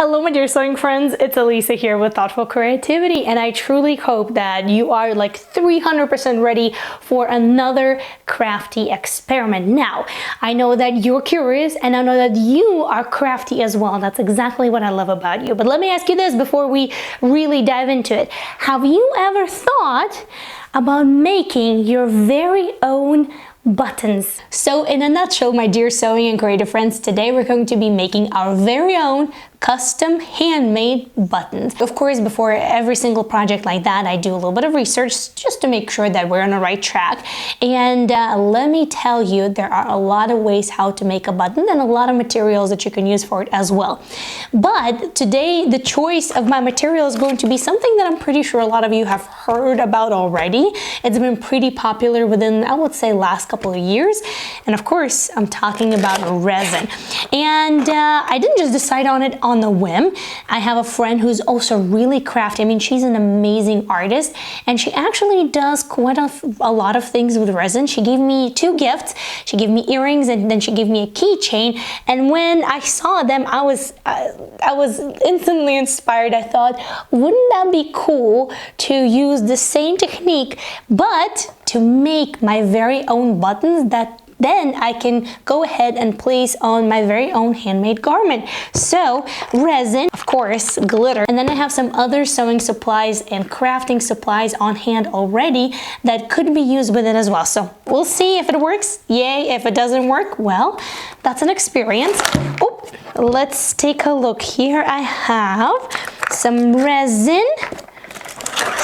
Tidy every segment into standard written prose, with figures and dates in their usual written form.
Hello my dear sewing friends, it's Alisa here with Thoughtful Creativity, and I truly hope that you are like 300% ready for another crafty experiment. Now, I know that you're curious and I know that you are crafty as well. That's exactly what I love about you. But let me ask you this before we really dive into it. Have you ever thought about making your very own buttons? So in a nutshell, my dear sewing and creative friends, today we're going to be making our very own custom handmade buttons. Of course, before every single project like that, I do a little bit of research just to make sure that we're on the right track. And let me tell you, there are a lot of ways how to make a button and a lot of materials that you can use for it as well. But today, the choice of my material is going to be something that I'm pretty sure a lot of you have heard about already. It's been pretty popular within, I would say, last couple of years. And of course, I'm talking about resin. And I didn't just decide on it on the whim. I have a friend who's also really crafty. I mean, she's an amazing artist and she actually does quite a lot of things with resin. She gave me two gifts. She gave me earrings and then she gave me a keychain. And when I saw them, I was instantly inspired. I thought, wouldn't that be cool to use the same technique, but to make my very own buttons that then I can go ahead and place on my very own handmade garment. So resin, of course, glitter, and then I have some other sewing supplies and crafting supplies on hand already that could be used with it as well. So we'll see if it works. Yay. If it doesn't work, well, that's an experience. Oh, let's take a look. Here I have some resin.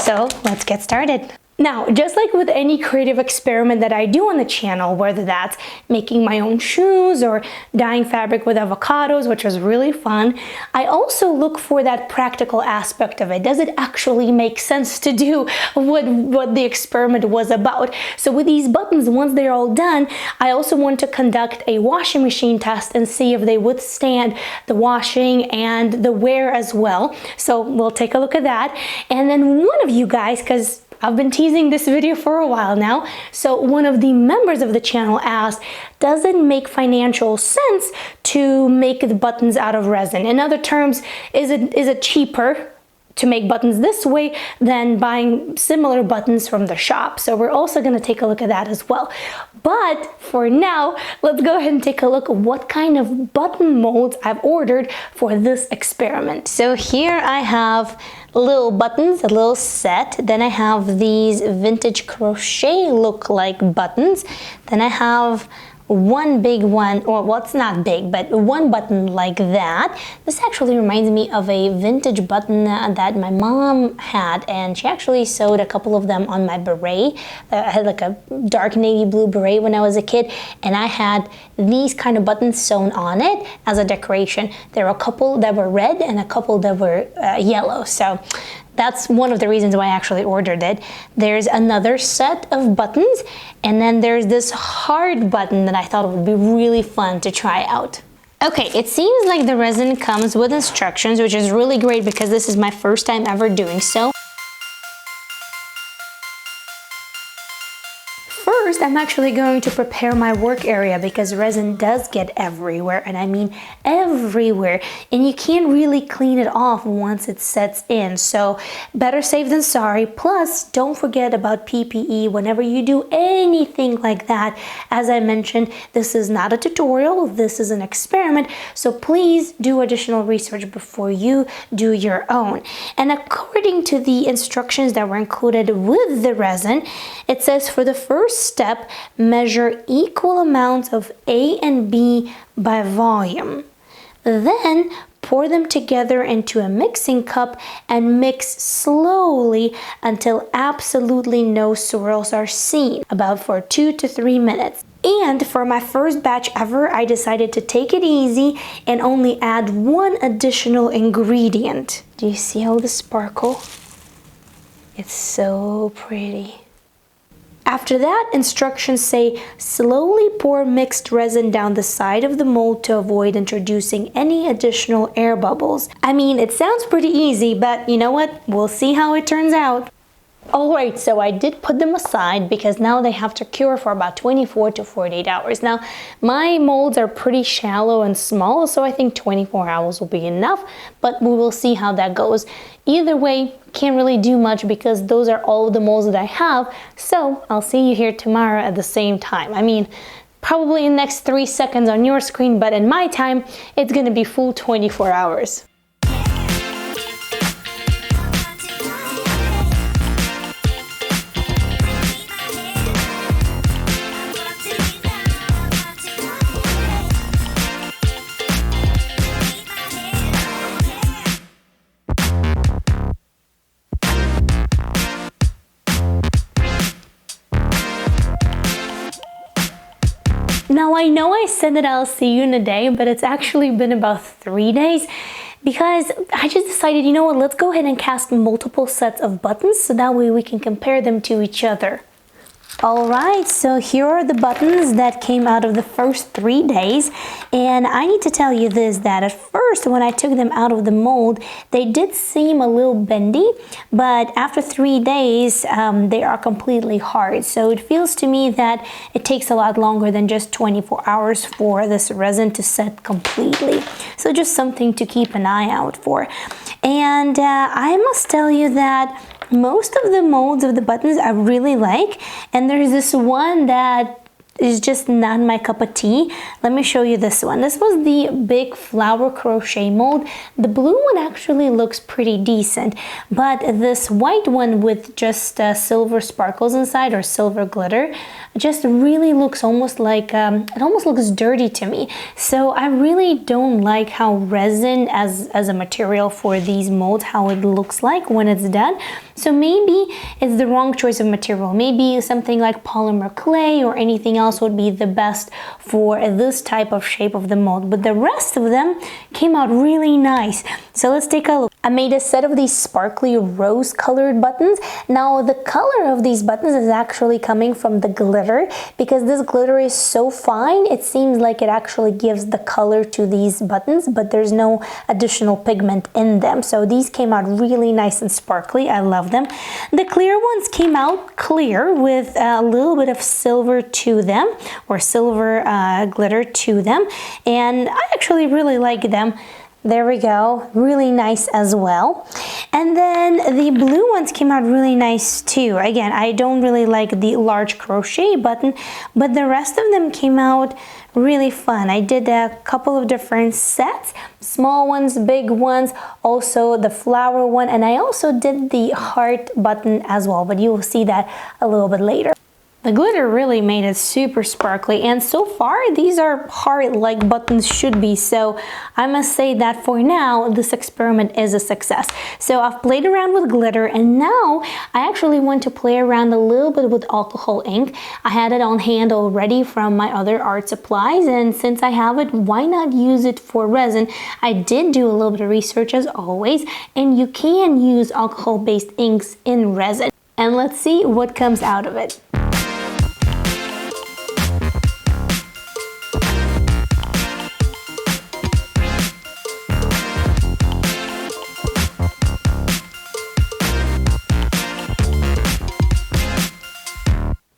So let's get started. Now, just like with any creative experiment that I do on the channel, whether that's making my own shoes or dyeing fabric with avocados, which was really fun, I also look for that practical aspect of it. Does it actually make sense to do what the experiment was about? So with these buttons, once they're all done, I also want to conduct a washing machine test and see if they withstand the washing and the wear as well. So we'll take a look at that. And then one of you guys, because I've been teasing this video for a while now, so one of the members of the channel asked, does it make financial sense to make the buttons out of resin? In other terms, is it cheaper to make buttons this way than buying similar buttons from the shop? So we're also going to take a look at that as well. But for now, let's go ahead and take a look at what kind of button molds I've ordered for this experiment. So here I have little buttons, a little set. Then I have these vintage crochet look-like buttons. Then I have one big one, or well, it's not big, but one button like that. This actually reminds me of a vintage button that my mom had, and she actually sewed a couple of them on my beret. I had like a dark navy blue beret when I was a kid, and I had these kind of buttons sewn on it as a decoration. There were a couple that were red and a couple that were yellow. So that's one of the reasons why I actually ordered it. There's another set of buttons, and then there's this hard button that I thought would be really fun to try out. Okay, it seems like the resin comes with instructions, which is really great because this is my first time ever doing so. First, I'm actually going to prepare my work area because resin does get everywhere, and I mean everywhere, and you can't really clean it off once it sets in. So better safe than sorry. Plus, don't forget about PPE whenever you do anything like that. As I mentioned, this is not a tutorial, this is an experiment, so please do additional research before you do your own. And according to the instructions that were included with the resin, it says for the first step, measure equal amounts of A and B by volume. Then pour them together into a mixing cup and mix slowly until absolutely no swirls are seen, about for 2 to 3 minutes. And for my first batch ever, I decided to take it easy and only add one additional ingredient. Do you see all the sparkle? It's so pretty. After that, instructions say slowly pour mixed resin down the side of the mold to avoid introducing any additional air bubbles. I mean, it sounds pretty easy, but you know what? We'll see how it turns out. Alright, so I did put them aside because now they have to cure for about 24 to 48 hours. Now, my molds are pretty shallow and small, so I think 24 hours will be enough, but we will see how that goes. Either way, can't really do much because those are all the molds that I have, so I'll see you here tomorrow at the same time. I mean, probably in the next 3 seconds on your screen, but in my time, it's gonna be full 24 hours. Now I know I said that I'll see you in a day, but it's actually been about 3 days because I just decided, you know what, let's go ahead and cast multiple sets of buttons so that way we can compare them to each other. Alright, so here are the buttons that came out of the first 3 days, and I need to tell you this, that at first when I took them out of the mold, they did seem a little bendy, but after 3 days they are completely hard. So it feels to me that it takes a lot longer than just 24 hours for this resin to set completely. So just something to keep an eye out for. And I must tell you that most of the molds of the buttons I really like, and there's this one that is just not my cup of tea. Let me show you this one. This was the big flower crochet mold. The blue one actually looks pretty decent, but this white one with just silver sparkles inside or silver glitter just really looks almost like, it almost looks dirty to me. So I really don't like how resin as a material for these molds, how it looks like when it's done. So maybe it's the wrong choice of material. Maybe something like polymer clay or anything else would be the best for this type of shape of the mold, but the rest of them came out really nice. So let's take a look. I made a set of these sparkly rose colored buttons. Now the color of these buttons is actually coming from the glitter, because this glitter is so fine, it seems like it actually gives the color to these buttons, but there's no additional pigment in them. So these came out really nice and sparkly. I love them. The clear ones came out clear with a little bit of silver to them, or silver glitter to them, and I actually really like them. There we go, really nice as well. And then the blue ones came out really nice too. Again, I don't really like the large crochet button, but the rest of them came out really fun. I did a couple of different sets, small ones, big ones, also the flower one, and I also did the heart button as well, but you will see that a little bit later. The glitter really made it super sparkly, and so far these are hard like buttons should be, so I must say that for now this experiment is a success. So I've played around with glitter, and now I actually want to play around a little bit with alcohol ink. I had it on hand already from my other art supplies, and since I have it, why not use it for resin? I did do a little bit of research as always, and you can use alcohol-based inks in resin. And let's see what comes out of it.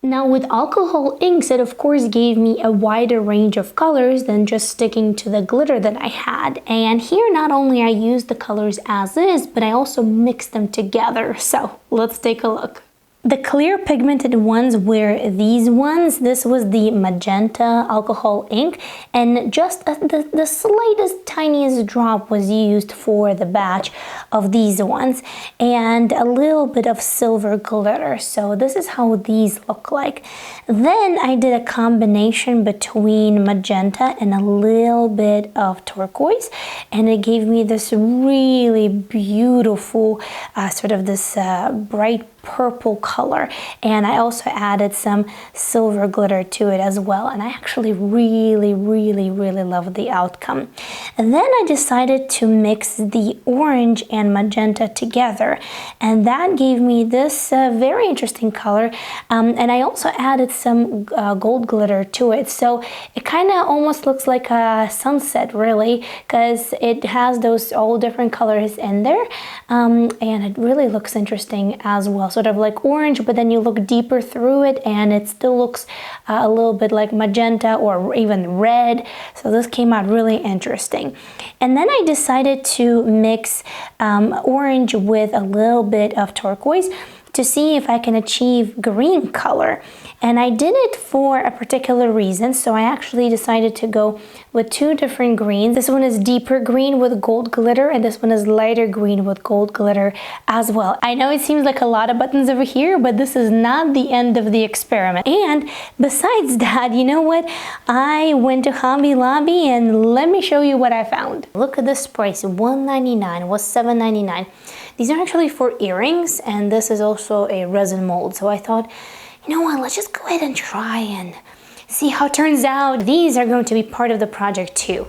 Now with alcohol inks, it of course gave me a wider range of colors than just sticking to the glitter that I had. And here not only I used the colors as is, but I also mixed them together. So let's take a look. The clear pigmented ones were these ones. This was the magenta alcohol ink, and just the slightest, tiniest drop was used for the batch of these ones, and a little bit of silver glitter. So this is how these look like. Then I did a combination between magenta and a little bit of turquoise, and it gave me this really beautiful sort of this bright purple color, and I also added some silver glitter to it as well, and I actually really love the outcome. And then I decided to mix the orange and magenta together, and that gave me this very interesting color, and I also added some gold glitter to it, so it kind of almost looks like a sunset really, because it has those all different colors in there. and it really looks interesting as well, sort of like orange, but then you look deeper through it and it still looks a little bit like magenta or even red. So this came out really interesting. And then I decided to mix orange with a little bit of turquoise to see if I can achieve green color. And I did it for a particular reason, so I actually decided to go with two different greens. This one is deeper green with gold glitter, and this one is lighter green with gold glitter as well. I know it seems like a lot of buttons over here, but this is not the end of the experiment. And besides that, you know what? I went to Hobby Lobby and let me show you what I found. Look at this price, $1.99, it was $7.99. These are actually for earrings, and this is also a resin mold. So I thought, you know what, let's just go ahead and try and see how it turns out. These are going to be part of the project too.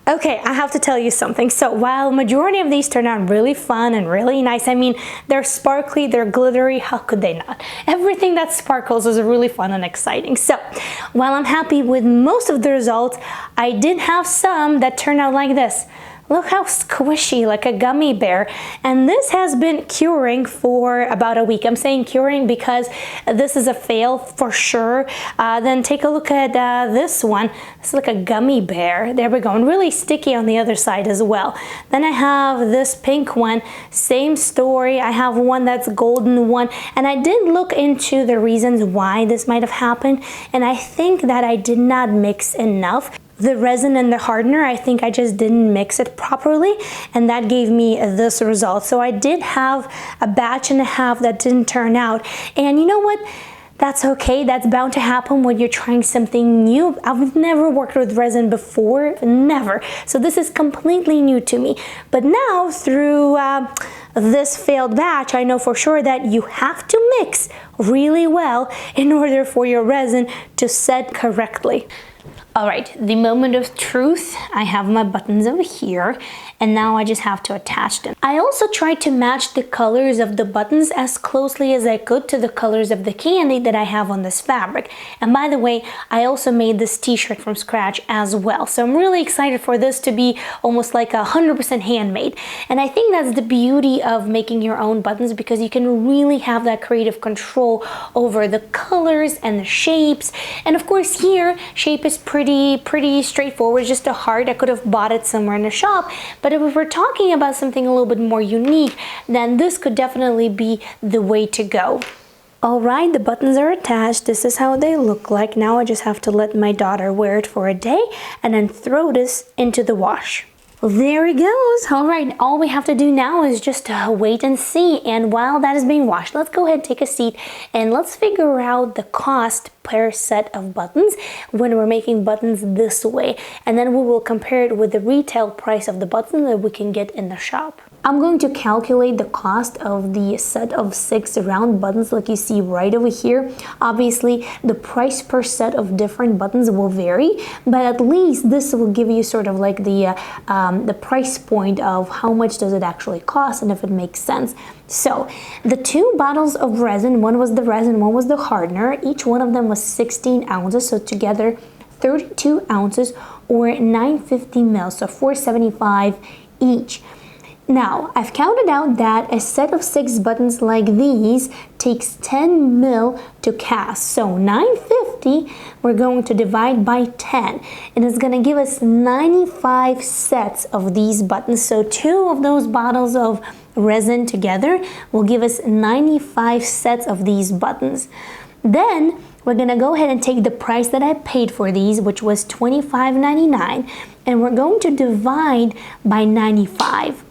Okay, I have to tell you something. So while majority of these turn out really fun and really nice, I mean, they're sparkly, they're glittery, how could they not? Everything that sparkles is really fun and exciting. So while I'm happy with most of the results, I did have some that turned out like this. Look how squishy, like a gummy bear. And this has been curing for about a week. I'm saying curing because this is a fail for sure. Then take a look at this one. It's like a gummy bear. There we go. And really sticky on the other side as well. Then I have this pink one. Same story. I have one that's golden one. And I did look into the reasons why this might have happened. And I think that I did not mix enough. The resin and the hardener, I think I just didn't mix it properly, and that gave me this result. So I did have a batch and a half that didn't turn out. And you know what? That's okay. That's bound to happen when you're trying something new. I've never worked with resin before, never. So this is completely new to me. But now through this failed batch, I know for sure that you have to mix really well in order for your resin to set correctly. All right, the moment of truth. I have my buttons over here, and now I just have to attach them. I also tried to match the colors of the buttons as closely as I could to the colors of the candy that I have on this fabric. And by the way, I also made this t-shirt from scratch as well. So I'm really excited for this to be almost like 100% handmade. And I think that's the beauty of making your own buttons, because you can really have that creative control over the colors and the shapes. And of course here, shape is pretty straightforward, just a heart. I could have bought it somewhere in a shop, but if we're talking about something a little bit more unique, then this could definitely be the way to go. All right, the buttons are attached. This is how they look like. Now I just have to let my daughter wear it for a day and then throw this into the wash. There it goes. All right, all we have to do now is just wait and see. And while that is being washed, let's go ahead and take a seat and let's figure out the cost per set of buttons when we're making buttons this way. And then we will compare it with the retail price of the button that we can get in the shop. I'm going to calculate the cost of the set of 6 round buttons like you see right over here. Obviously, the price per set of different buttons will vary, but at least this will give you sort of like the price point of how much does it actually cost and if it makes sense. So the 2 bottles of resin, one was the resin, one was the hardener. Each one of them was 16 ounces, so together 32 ounces or 950 mils, so 475 each. Now, I've counted out that a set of 6 buttons like these takes 10 mil to cast. So 950, we're going to divide by 10, and it's going to give us 95 sets of these buttons. So 2 of those bottles of resin together will give us 95 sets of these buttons. Then we're going to go ahead and take the price that I paid for these, which was $25.99, and we're going to divide by 95.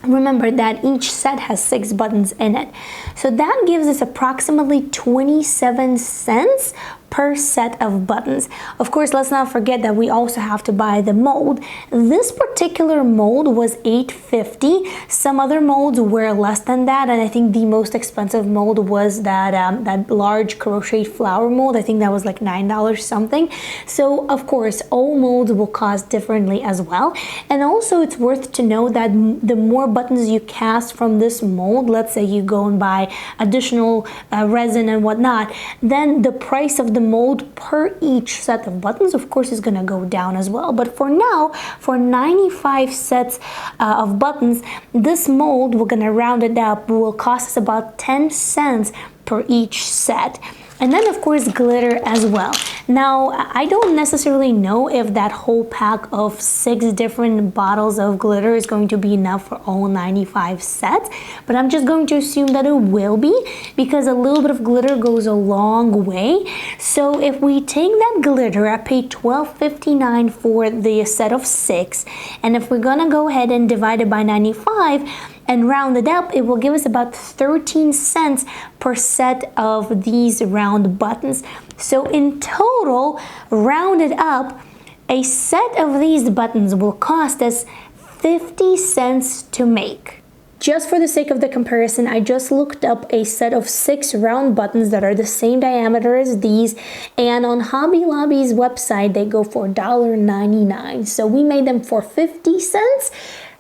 Remember that each set has 6 buttons in it. So that gives us approximately 27 cents per set of buttons. Of course, let's not forget that we also have to buy the mold. This particular mold was $8.50. Some other molds were less than that, and I think the most expensive mold was that large crochet flower mold. I think that was like $9 something. So of course, all molds will cost differently as well. And also it's worth to know that the more buttons you cast from this mold, let's say you go and buy additional resin and whatnot, then the price of the mold per each set of buttons, of course, is going to go down as well. But for now, for 95 sets of buttons, this mold, we're going to round it up, will cost us about 10 cents per each set. And then of course glitter as well. Now I don't necessarily know if that whole pack of 6 different bottles of glitter is going to be enough for all 95 sets, but I'm just going to assume that it will be, because a little bit of glitter goes a long way. So if we take that glitter, I paid $12.59 for the set of 6, and if we're gonna go ahead and divide it by 95 and round it up, it will give us about 13 cents per set of these round buttons. So in total, rounded up, a set of these buttons will cost us 50 cents to make. Just for the sake of the comparison, I just looked up a set of 6 round buttons that are the same diameter as these, and on Hobby Lobby's website they go for $1.99. So we made them for 50 cents.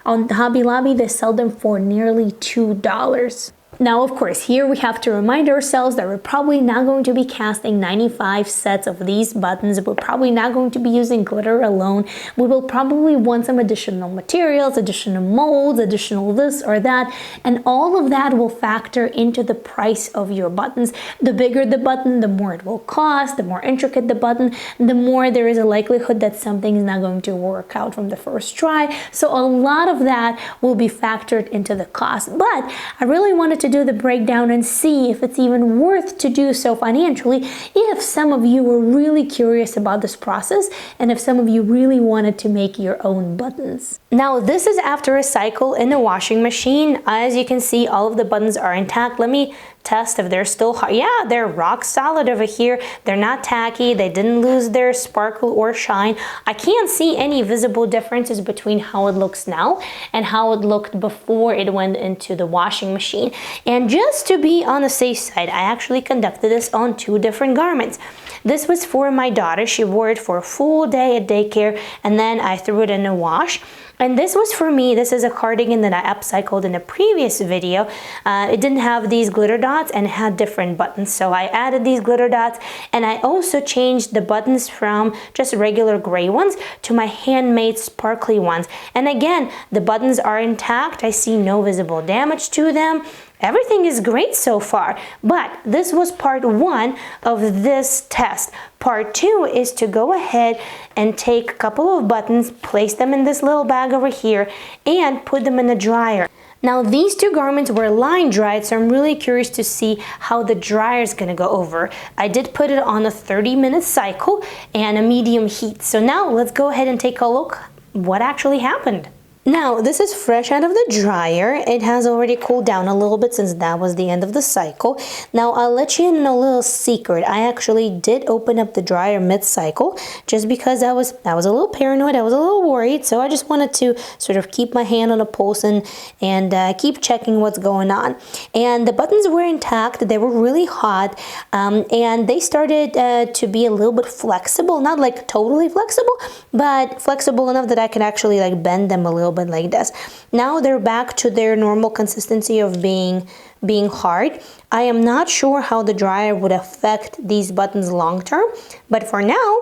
On Hobby Lobby, they sell them for nearly $2. Now, of course, here we have to remind ourselves that we're probably not going to be casting 95 sets of these buttons. We're probably not going to be using glitter alone. We will probably want some additional materials, additional molds, additional this or that, and all of that will factor into the price of your buttons. The bigger the button, the more it will cost. The more intricate the button, the more there is a likelihood that something is not going to work out from the first try. So a lot of that will be factored into the cost. But I really wanted to do the breakdown and see if it's even worth to do so financially, if some of you were really curious about this process and if some of you really wanted to make your own buttons. Now this is after a cycle in the washing machine. As you can see, all of the buttons are intact. Let me test if they're still hot. Yeah, they're rock solid over here. They're not tacky. They didn't lose their sparkle or shine. I can't see any visible differences between how it looks now and how it looked before it went into the washing machine. And just to be on the safe side, I actually conducted this on 2 different garments. This was for my daughter. She wore it for a full day at daycare, and then I threw it in a wash. And this was for me. This is a cardigan that I upcycled in a previous video. It didn't have these glitter dots and it had different buttons. So I added these glitter dots, and I also changed the buttons from just regular gray ones to my handmade sparkly ones. And again, the buttons are intact. I see no visible damage to them. Everything is great so far, but this was part 1 of this test. Part 2 is to go ahead and take a couple of buttons, place them in this little bag over here, and put them in the dryer. Now these 2 garments were line dried, so I'm really curious to see how the dryer is gonna go over. I did put it on a 30-minute cycle and a medium heat. So now let's go ahead and take a look what actually happened. Now this is fresh out of the dryer. It has already cooled down a little bit since that was the end of the cycle. Now I'll let you in a little secret. I actually did open up the dryer mid-cycle just because I was a little paranoid. I was a little worried, so I just wanted to sort of keep my hand on the pulse and keep checking what's going on. And the buttons were intact. They were really hot, and they started to be a little bit flexible, not like totally flexible, but flexible enough that I could actually like bend them a little bit like this. Now they're back to their normal consistency of being hard. I am not sure how the dryer would affect these buttons long term, but for now,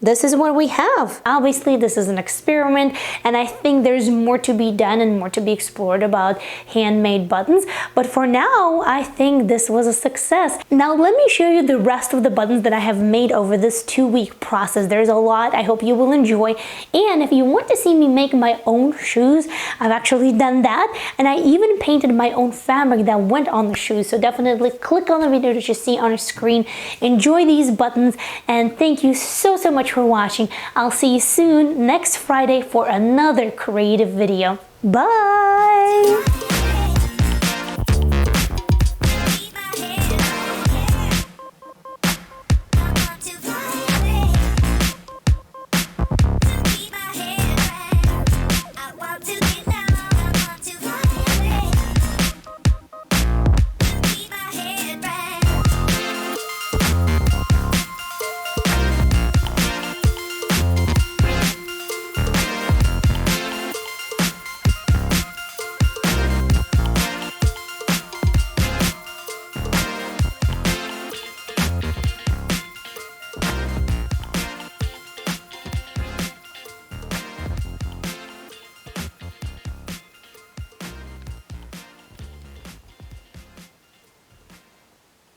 this is what we have. Obviously, this is an experiment, and I think there's more to be done and more to be explored about handmade buttons. But for now, I think this was a success. Now, let me show you the rest of the buttons that I have made over this 2-week process. There's a lot. I hope you will enjoy. And if you want to see me make my own shoes, I've actually done that. And I even painted my own fabric that went on the shoes. So definitely click on the video that you see on your screen. Enjoy these buttons, and thank you so much for watching. I'll see you soon next Friday for another creative video. Bye!